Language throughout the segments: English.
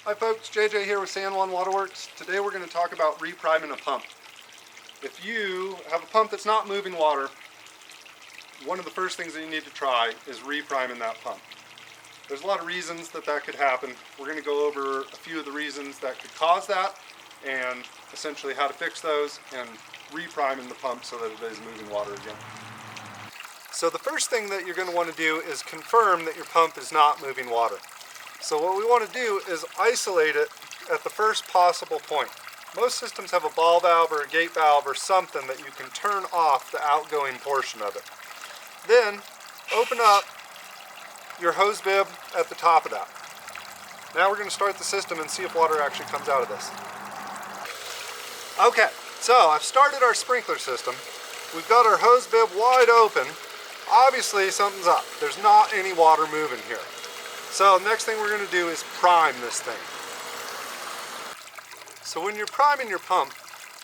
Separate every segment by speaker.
Speaker 1: Hi folks, JJ here with San Juan Waterworks. Today we're going to talk about repriming a pump. If you have a pump that's not moving water, one of the first things that you need to try is repriming that pump. There's a lot of reasons that could happen. We're going to go over a few of the reasons that could cause that and essentially how to fix those and repriming the pump so that it is moving water again. So the first thing that you're going to want to do is confirm that your pump is not moving water. So what we want to do is isolate it at the first possible point. Most systems have a ball valve or a gate valve or something that you can turn off the outgoing portion of it. Then open up your hose bib at the top of that. Now we're going to start the system and see if water actually comes out of this. Okay, so I've started our sprinkler system. We've got our hose bib wide open. Obviously something's up. There's not any water moving here. So next thing we're going to do is prime this thing. So when you're priming your pump,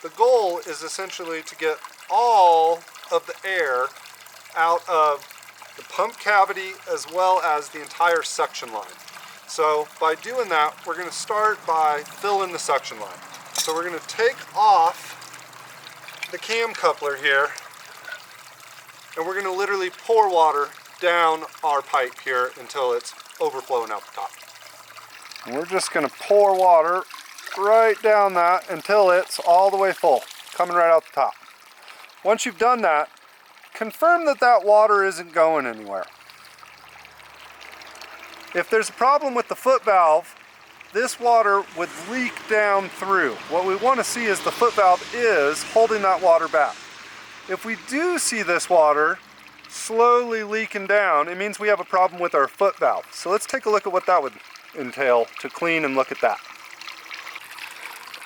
Speaker 1: the goal is essentially to get all of the air out of the pump cavity as well as the entire suction line. So by doing that, we're going to start by filling the suction line. So we're going to take off the cam coupler here and we're going to literally pour water down our pipe here until it's overflowing out the top. And we're just going to pour water right down that until it's all the way full, coming right out the top. Once you've done that, confirm that that water isn't going anywhere. If there's a problem with the foot valve, this water would leak down through. What we want to see is the foot valve is holding that water back. If we do see this water slowly leaking down, it means we have a problem with our foot valve. So let's take a look at what that would entail to clean and look at that.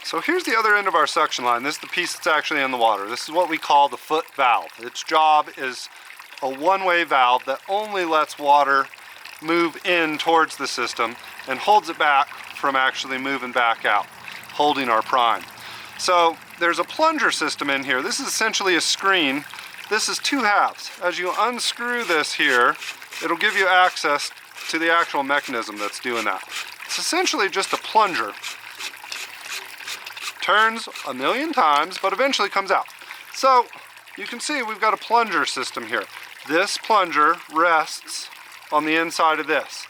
Speaker 1: So here's the other end of our suction line. This is the piece that's actually in the water. This is what we call the foot valve. Its job is a one-way valve that only lets water move in towards the system and holds it back from actually moving back out, holding our prime. So there's a plunger system in here. This is essentially a screen. This is two halves. As you unscrew this here, it'll give you access to the actual mechanism that's doing that. It's essentially just a plunger. Turns a million times, but eventually comes out. So you can see we've got a plunger system here. This plunger rests on the inside of this.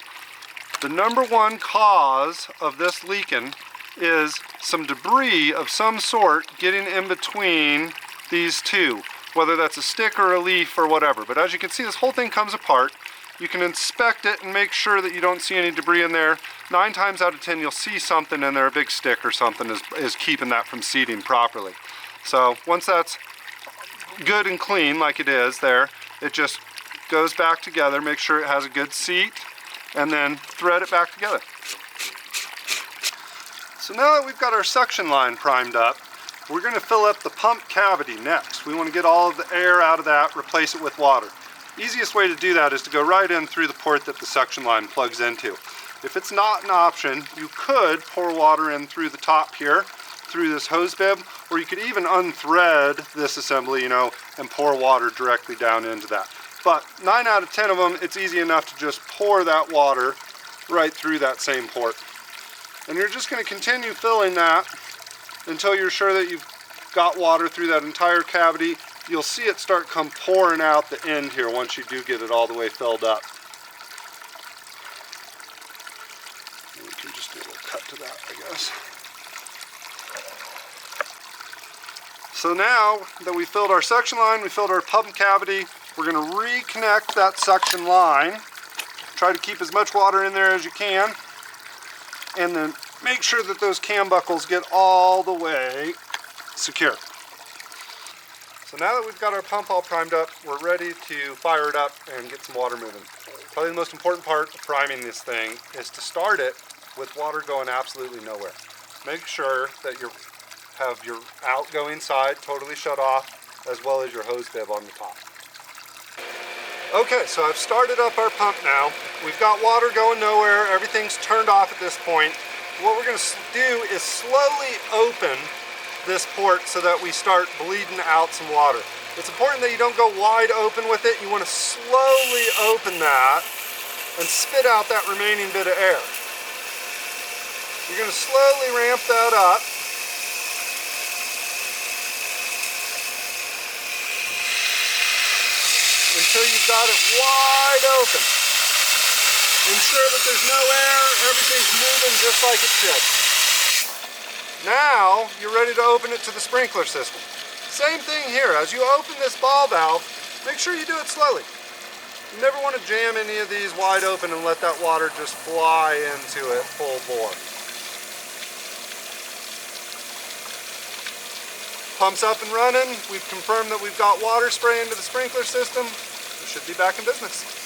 Speaker 1: The number one cause of this leaking is some debris of some sort getting in between these two, whether that's a stick or a leaf or whatever. But as you can see, this whole thing comes apart. You can inspect it and make sure that you don't see any debris in there. 9 times out of 10 you'll see something in there, a big stick or something is keeping that from seating properly. So once that's good and clean like it is there, it just goes back together, make sure it has a good seat, and then thread it back together. So now that we've got our suction line primed up, we're going to fill up the pump cavity next. We want to get all of the air out of that, replace it with water. Easiest way to do that is to go right in through the port that the suction line plugs into. If it's not an option, you could pour water in through the top here, through this hose bib, or you could even unthread this assembly, and pour water directly down into that. But 9 out of 10 of them, it's easy enough to just pour that water right through that same port. And you're just going to continue filling that until you're sure that you've got water through that entire cavity. You'll see it start pouring out the end here once you do get it all the way filled up. We can just do a little cut to that, I guess. So now that we filled our suction line, we filled our pump cavity, we're going to reconnect that suction line. Try to keep as much water in there as you can. And then make sure that those cam buckles get all the way secure. So now that we've got our pump all primed up, we're ready to fire it up and get some water moving. Probably the most important part of priming this thing is to start it with water going absolutely nowhere. Make sure that you have your outgoing side totally shut off, as well as your hose bib on the top. Okay, so I've started up our pump now. We've got water going nowhere, everything's turned off at this point. What we're going to do is slowly open this port so that we start bleeding out some water. It's important that you don't go wide open with it. You want to slowly open that and spit out that remaining bit of air. You're going to slowly ramp that up. Until you've got it wide open. Ensure that there's no air, everything's moving just like it should. Now, you're ready to open it to the sprinkler system. Same thing here, as you open this ball valve, make sure you do it slowly. You never want to jam any of these wide open and let that water just fly into it full bore. Pump's up and running. We've confirmed that we've got water spray into the sprinkler system. We should be back in business.